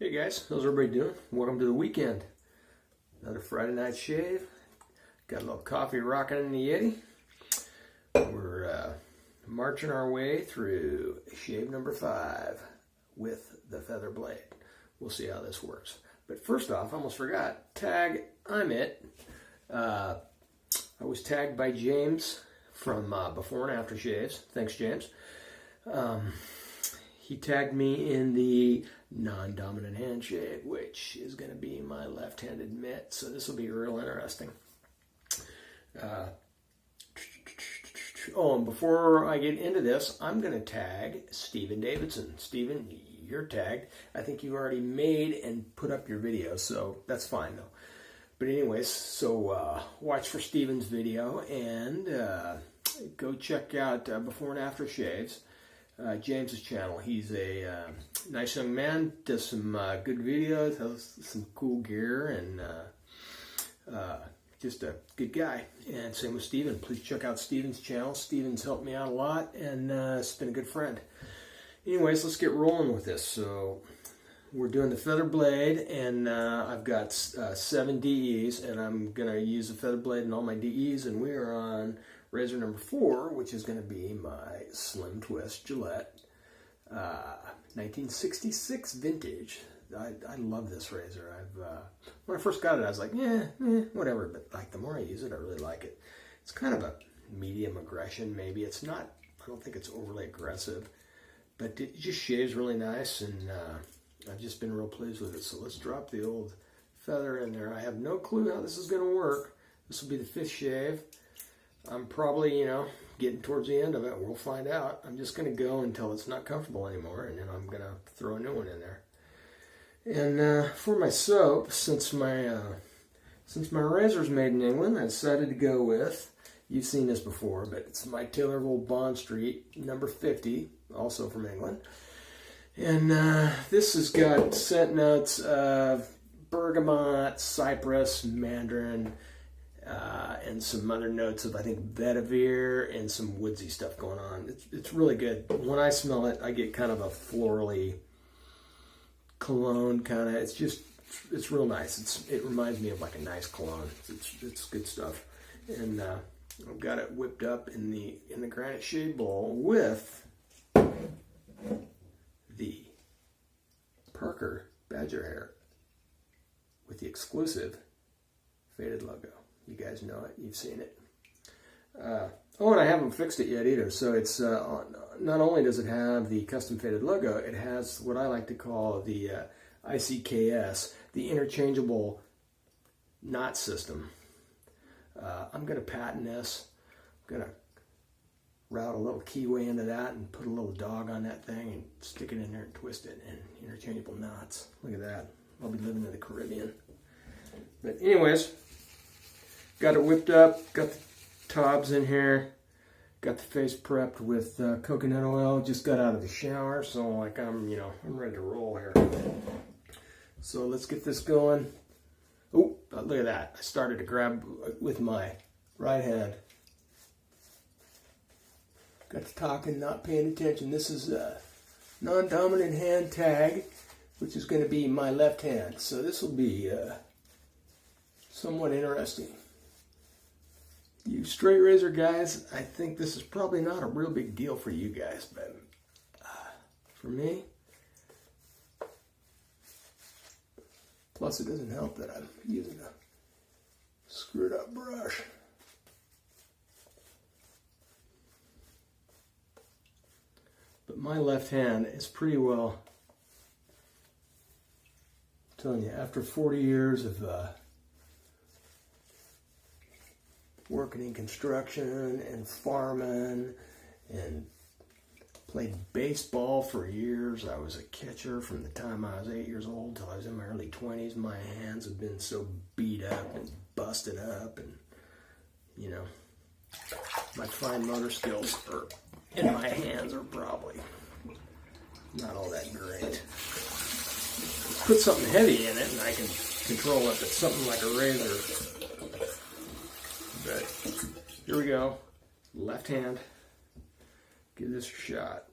Hey guys, how's everybody doing? Welcome to the weekend. Another Friday night shave. Got a little coffee rocking in the Yeti. We're marching our way through shave number 5 with the feather blade. We'll see how this works. But first off, I almost forgot. Tag, I'm it. I was tagged by James from Before and After Shaves. Thanks, James. He tagged me in the non-dominant hand shave, which is going to be my left-handed mitt. So this will be real interesting. Oh, and before I get into this, I'm going to tag Stephen Davidson. Stephen, you're tagged. I think you already made and put up your video, so that's fine though. But anyways, so watch for Stephen's video and go check out Before and After Shaves. James's channel. He's a nice young man, does some good videos, has some cool gear, and just a good guy. And same with Steven. Please check out Steven's channel. Steven's helped me out a lot, and has been a good friend. Anyways, let's get rolling with this. So we're doing the feather blade, and I've got 7 DEs, and I'm going to use the feather blade in all my DEs, and we are on razor number 4, which is going to be my Slim Twist Gillette 1966 vintage. I love this razor. When I first got it, I was like, whatever. But like the more I use it, I really like it. It's kind of a medium aggression, maybe. It's not. I don't think it's overly aggressive, but it just shaves really nice, and I've just been real pleased with it. So let's drop the old feather in there. I have no clue how this is going to work. This will be the 5th shave. I'm probably, getting towards the end of it. We'll find out. I'm just going to go until it's not comfortable anymore, and then I'm going to throw a new one in there. And for my soap, since my razor's made in England, I decided to go with, you've seen this before, but it's my Taylorville Bond Street, number 50, also from England. And this has got scent notes of bergamot, cypress, mandarin, and some other notes of, I think, vetiver and some woodsy stuff going on. It's really good. When I smell it, I get kind of a florally cologne kind of. It's real nice. It reminds me of like a nice cologne. It's good stuff. And I've got it whipped up in the granite shade bowl with the Parker Badger hair with the exclusive faded logo. You guys know it. You've seen it. Oh, and I haven't fixed it yet either. So it's not only does it have the custom faded logo, it has what I like to call the ICKS, the interchangeable knot system. I'm going to patent this. I'm going to route a little keyway into that and put a little dog on that thing and stick it in there and twist it, and interchangeable knots. Look at that. I'll be living in the Caribbean. But anyways, got it whipped up, got the tobs in here, got the face prepped with coconut oil, just got out of the shower, so like I'm ready to roll here. So let's get this going. Oh, look at that. I started to grab with my right hand. Got to talking, not paying attention. This is a non-dominant hand tag, which is going to be my left hand. So this will be somewhat interesting. You straight razor guys, I think this is probably not a real big deal for you guys, but for me, plus it doesn't help that I'm using a screwed up brush. But my left hand is pretty well, I'm telling you, after 40 years of working in construction and farming and played baseball for years. I was a catcher from the time I was 8 years old till I was in my early 20s. My hands have been so beat up and busted up, and my fine motor skills in my hands are probably not all that great. Put something heavy in it and I can control it, but something like a razor. But here we go. Left hand. Give this a shot.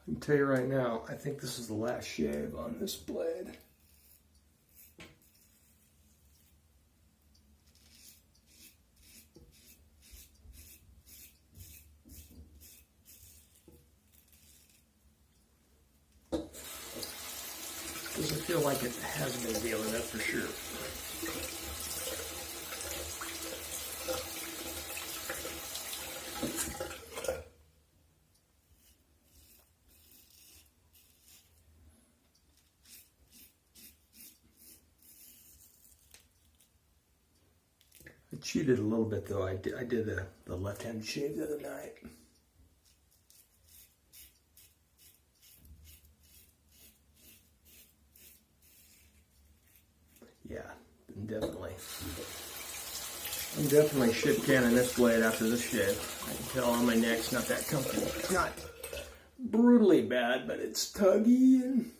I can tell you right now, I think this is the last shave on this blade. Doesn't feel like it has been dealing, that's for sure. I cheated a little bit though. I did the left-hand shave the other night. Yeah, I'm definitely shit canning this blade after this shave. I can tell on my neck's not that comfortable. It's not brutally bad, but it's tuggy and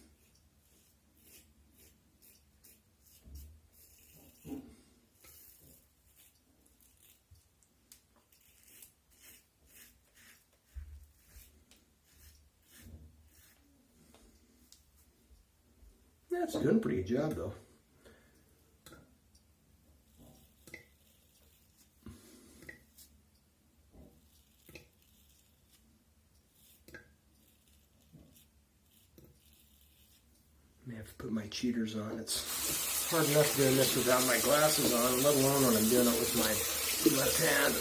yeah, it's doing a pretty good job though. May have to put my cheaters on. It's hard enough doing this without my glasses on, let alone when I'm doing it with my left hand.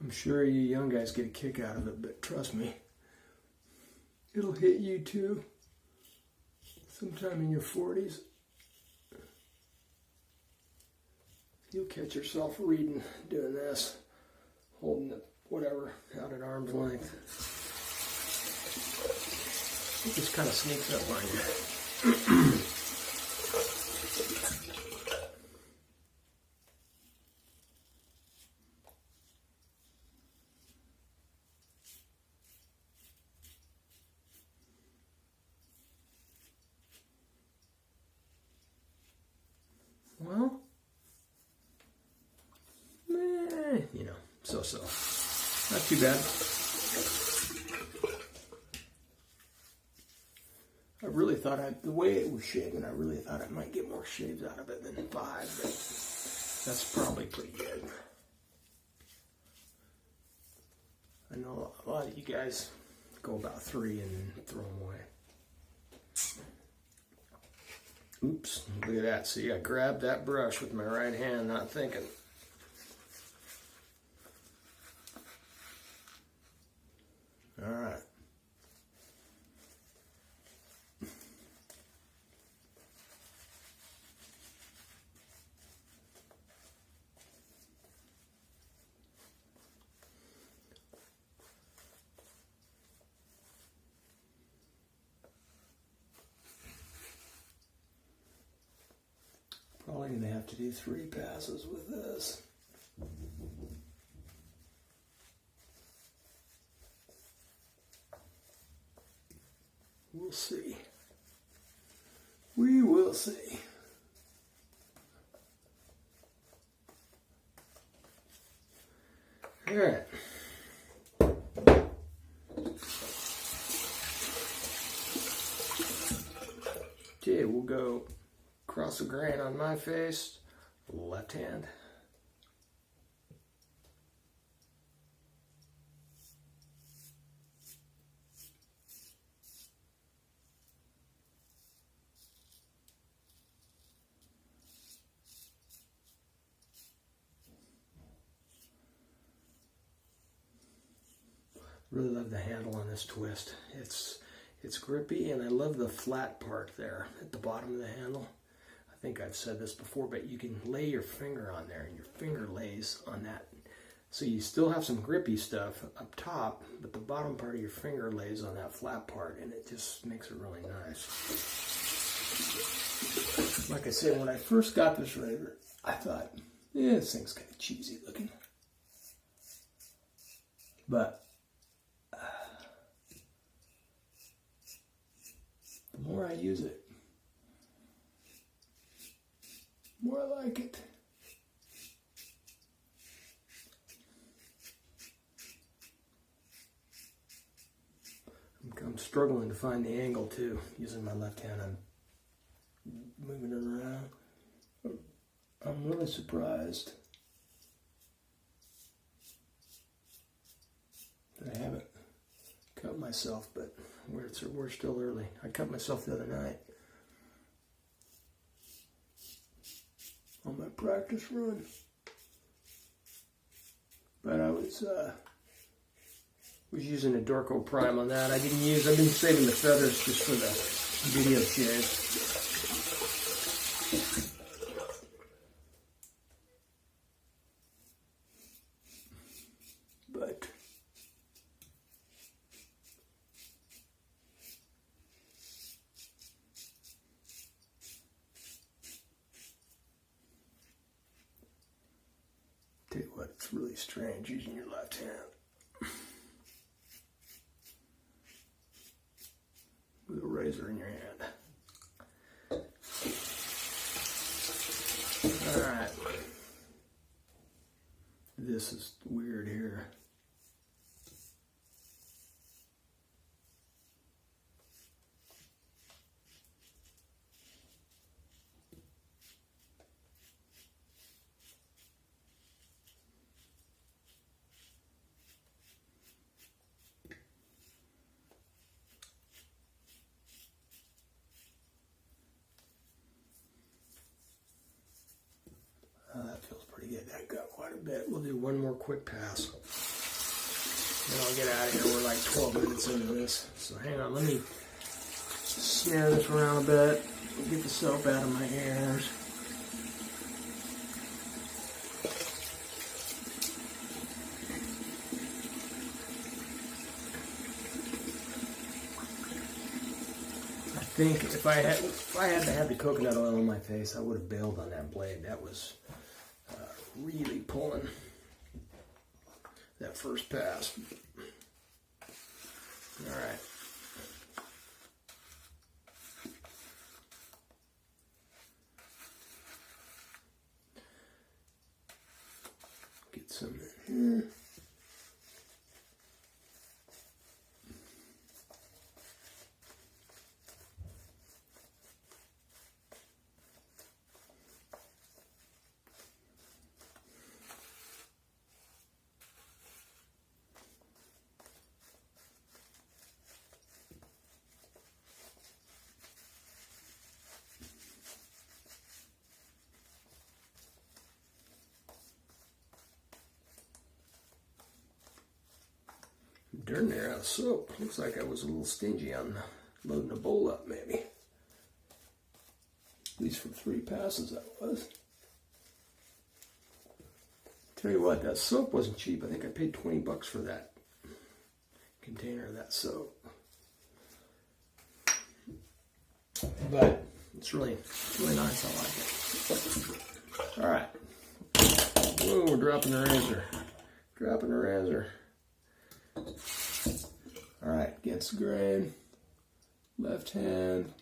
I'm sure you young guys get a kick out of it, but trust me, it'll hit you too sometime in your 40s. You'll catch yourself doing this, holding it, whatever, out at arm's length. It just kind of sneaks up on you. Well, so. Not too bad. I really thought the way it was shaving, I really thought I might get more shaves out of it than 5, but that's probably pretty good. I know a lot of you guys go about 3 and throw them away. Oops, look at that. See, I grabbed that brush with my right hand, not thinking. All right. Probably gonna have to do 3 passes with this. We'll see. We will see. All right. Okay, we'll go across the grain on my face, left hand. Really love the handle on this twist. It's grippy, and I love the flat part there at the bottom of the handle. I think I've said this before, but you can lay your finger on there, and your finger lays on that. So you still have some grippy stuff up top, but the bottom part of your finger lays on that flat part, and it just makes it really nice. Like I said, when I first got this razor, I thought, yeah, this thing's kind of cheesy looking. But the more I use it, the more I like it. I'm struggling to find the angle too. Using my left hand, I'm moving it around. I'm really surprised that I haven't cut myself, but we're still early. I cut myself the other night on my practice run, but I was using a Dorco Prime on that. I've been saving the feathers just for the video shave. But tell you what, it's really strange using your left hand with a razor in your hand. Alright. This is weird here. That feels pretty good. That got quite a bit. We'll do one more quick pass. Then I'll get out of here. We're like 12 minutes into this. So hang on. Let me snare this around a bit. Get the soap out of my hairs. I think if I had to have the coconut oil on my face, I would have bailed on that blade. That was really pulling that first pass. All right. Get some in here. Darn near out of soap. Looks like I was a little stingy on loading a bowl up, maybe. At least for 3 passes, I was. Tell you what, that soap wasn't cheap. I think I paid $20 for that container of that soap. But it's really nice. I like it. All right. Whoa, we're dropping the razor. Dropping the razor. All right, against the grain, left hand.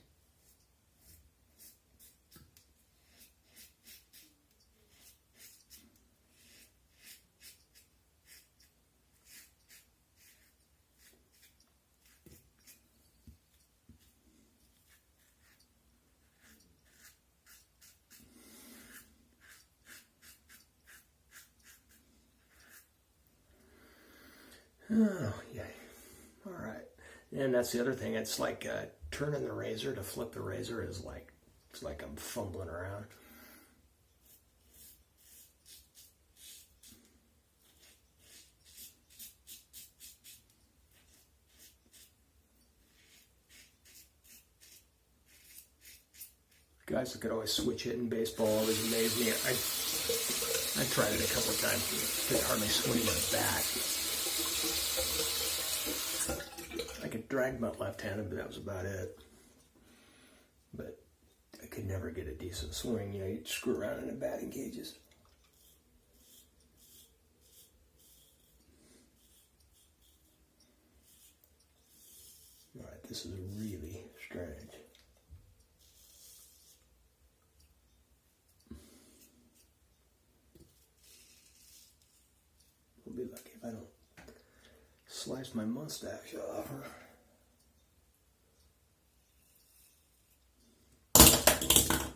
Oh, yeah. All right. And that's the other thing. It's like turning the razor to flip the razor is like, it's like I'm fumbling around. Guys that could always switch it in baseball always amaze me. I tried it a couple of times. Could hardly swing my bat. I could drag my left-handed, but that was about it. But I could never get a decent swing. You know, you'd screw around in the batting cages. This is really strange. I'll be lucky if I don't slice my mustache off.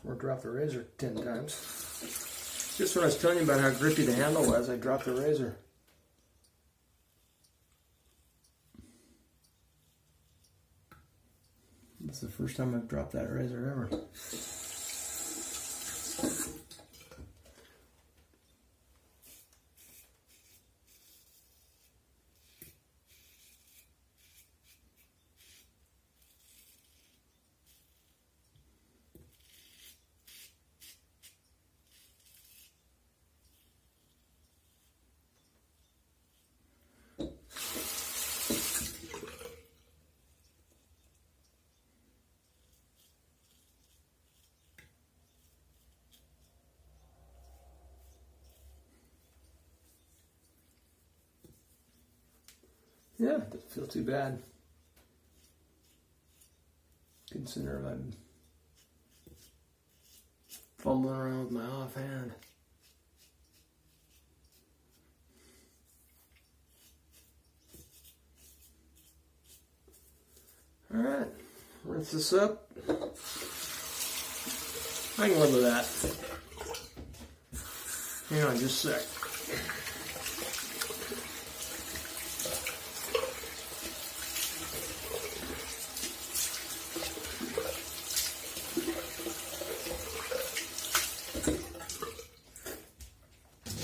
Or drop the razor 10 times. Just when I was telling you about how grippy the handle was, I dropped the razor. That's the first time I've dropped that razor ever. Yeah, it doesn't feel too bad. Considering I'm fumbling around with my offhand. Alright, rinse this up. I can live with that. Hang on just a sec.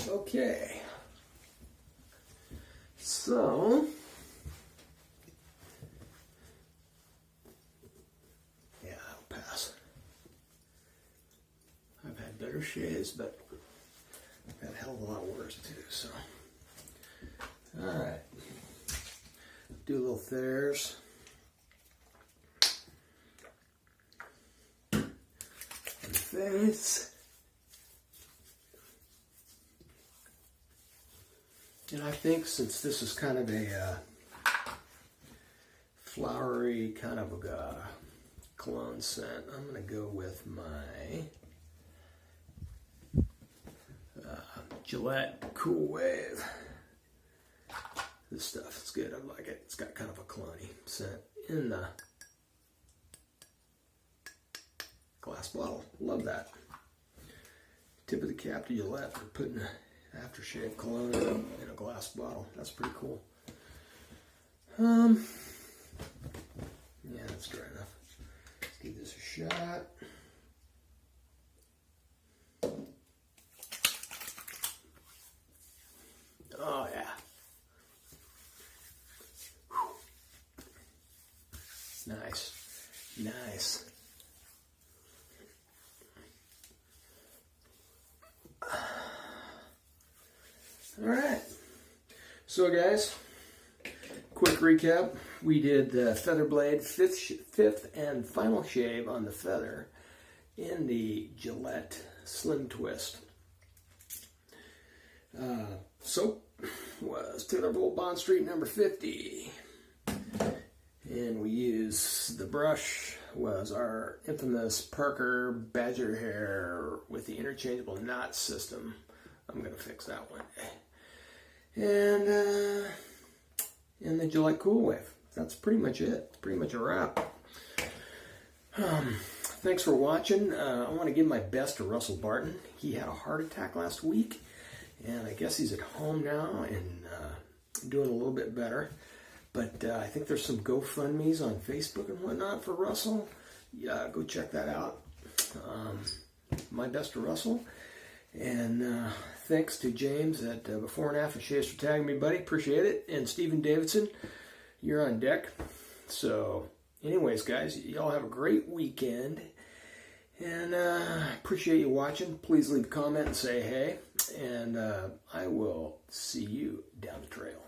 Okay, so yeah, I'll pass. I've had better shaves, but I've had a hell of a lot worse too. So, all right, do a little theirs. And face. And I think since this is kind of a flowery kind of a cologne scent, I'm going to go with my Gillette Cool Wave. This stuff is good. I like it. It's got kind of a cologne-y scent in the glass bottle. Love that. Tip of the cap to Gillette for putting aftershave cologne in a glass bottle. That's pretty cool. Yeah, that's dry enough. Let's give this a shot. Oh yeah. Whew. Nice. All right, so guys, quick recap. We did the Feather Blade fifth and final shave on the feather in the Gillette Slim Twist. Soap was Taylor Bolt Bond Street number 50. And we used the brush was our infamous Parker Badger Hair with the interchangeable knot system. I'm going to fix that one day. And the Gillette Cool Wave. That's pretty much it. Pretty much a wrap. Thanks for watching. I want to give my best to Russell Barton. He had a heart attack last week, and I guess he's at home now and doing a little bit better. But I think there's some GoFundMes on Facebook and whatnot for Russell. Yeah, go check that out. My best to Russell. And thanks to James at Before and After Shaves for tagging me, buddy. Appreciate it. And Stephen Davidson, you're on deck. So, anyways, guys, y'all have a great weekend. And appreciate you watching. Please leave a comment and say hey. And I will see you down the trail.